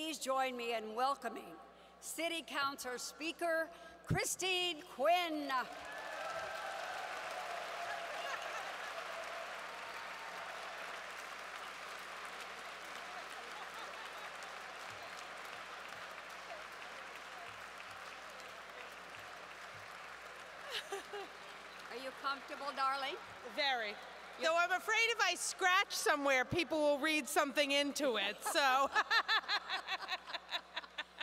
please join me in welcoming City Council Speaker Christine Quinn. Are you comfortable, darling? Very. Though I'm afraid if I scratch somewhere, people will read something into it, so.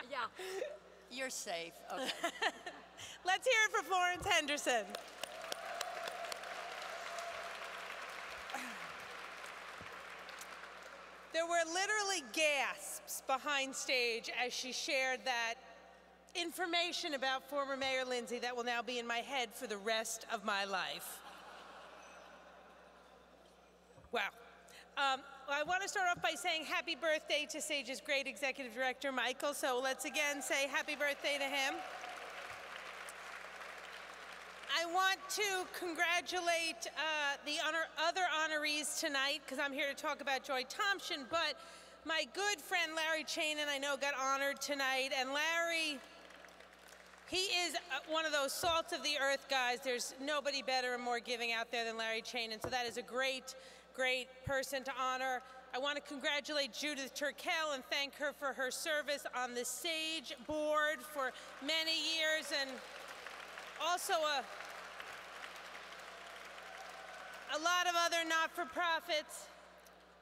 Yeah, you're safe. Okay. Let's hear it for Florence Henderson. There were literally gasps behind stage as she shared that information about former Mayor Lindsay that will now be in my head for the rest of my life. Wow. I want to start off by saying happy birthday to Sage's great executive director, Michael. So let's again say happy birthday to him. I want to congratulate the other honorees tonight, because I'm here to talk about Joy Thompson, but my good friend Larry Chanin, I know, got honored tonight. And Larry, he is one of those salt of the earth guys. There's nobody better and more giving out there than Larry Chanin. So that is a great person to honor. I want to congratulate Judith Turkel and thank her for her service on the SAGE board for many years, and also a lot of other not-for-profits.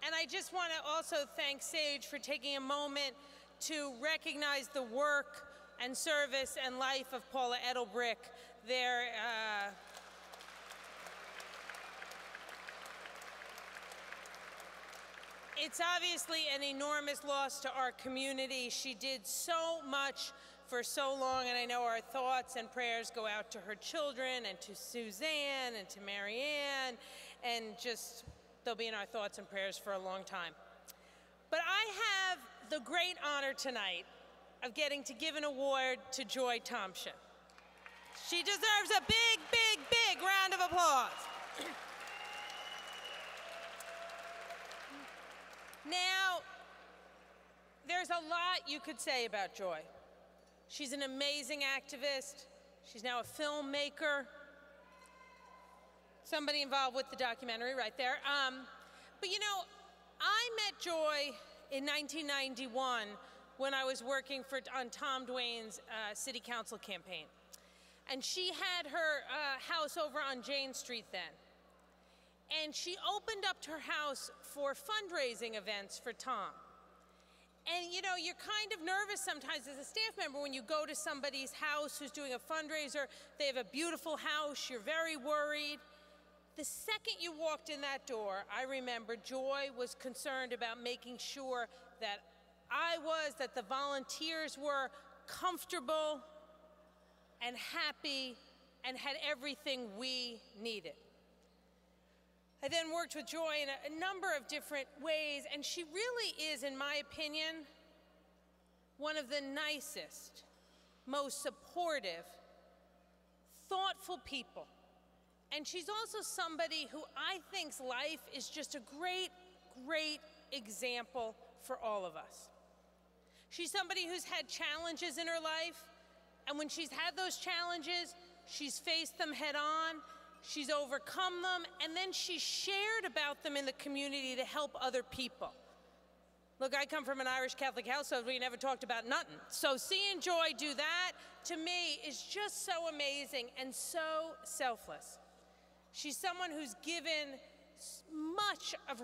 And I just want to also thank SAGE for taking a moment to recognize the work and service and life of Paula Edelbrick. It's obviously an enormous loss to our community. She did so much for so long, and I know our thoughts and prayers go out to her children and to Suzanne and to Marianne, and just they'll be in our thoughts and prayers for a long time. But I have the great honor tonight of getting to give an award to Joy Thompson. She deserves a big, big, big round of applause. Now, there's a lot you could say about Joy. She's an amazing activist. She's now a filmmaker. Somebody involved with the documentary right there. But you know, I met Joy in 1991 when I was working on Tom Dwayne's city council campaign. And she had her house over on Jane Street then. And she opened up her house for fundraising events for Tom. And you know, you're kind of nervous sometimes as a staff member when you go to somebody's house who's doing a fundraiser. They have a beautiful house, you're very worried. The second you walked in that door, I remember Joy was concerned about making sure that that the volunteers were comfortable and happy and had everything we needed. I then worked with Joy in a number of different ways, and she really is, in my opinion, one of the nicest, most supportive, thoughtful people. And she's also somebody who I think's life is just a great, great example for all of us. She's somebody who's had challenges in her life, and when she's had those challenges, she's faced them head on. She's overcome them, and then she's shared about them in the community to help other people. Look, I come from an Irish Catholic household where you never talked about nothing. So seeing Joy do that, to me, is just so amazing and so selfless. She's someone who's given much of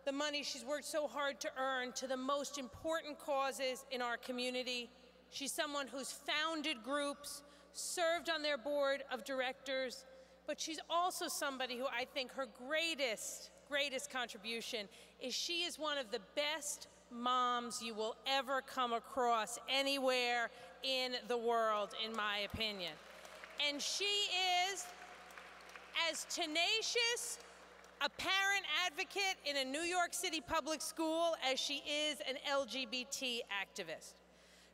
the money she's worked so hard to earn to the most important causes in our community. She's someone who's founded groups, served on their board of directors, but she's also somebody who I think her greatest contribution is she is one of the best moms you will ever come across anywhere in the world, in my opinion. And she is as tenacious a parent advocate in a New York City public school as she is an LGBT activist.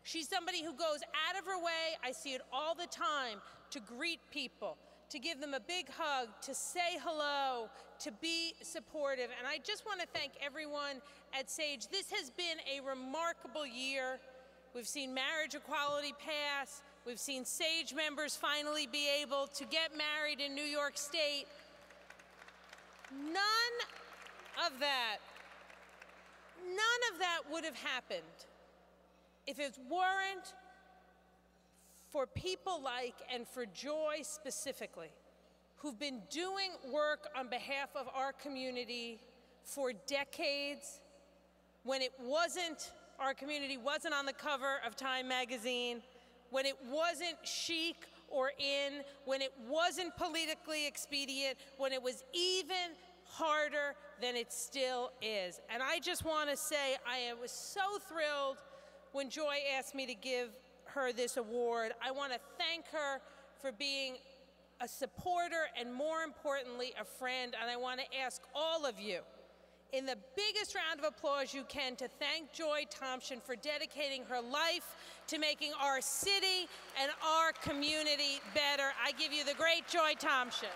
She's somebody who goes out of her way, I see it all the time, to greet people, to give them a big hug, to say hello, to be supportive. And I just want to thank everyone at SAGE. This has been a remarkable year. We've seen marriage equality pass. We've seen SAGE members finally be able to get married in New York State. None of that would have happened if it weren't for people like, and for Joy specifically, who've been doing work on behalf of our community for decades, when our community wasn't on the cover of Time magazine, when it wasn't chic or in, when it wasn't politically expedient, when it was even harder than it still is. And I just want to say I was so thrilled when Joy asked me to give her this award. I want to thank her for being a supporter and, more importantly, a friend. And I want to ask all of you, in the biggest round of applause you can, to thank Joy Thompson for dedicating her life to making our city and our community better. I give you the great Joy Thompson.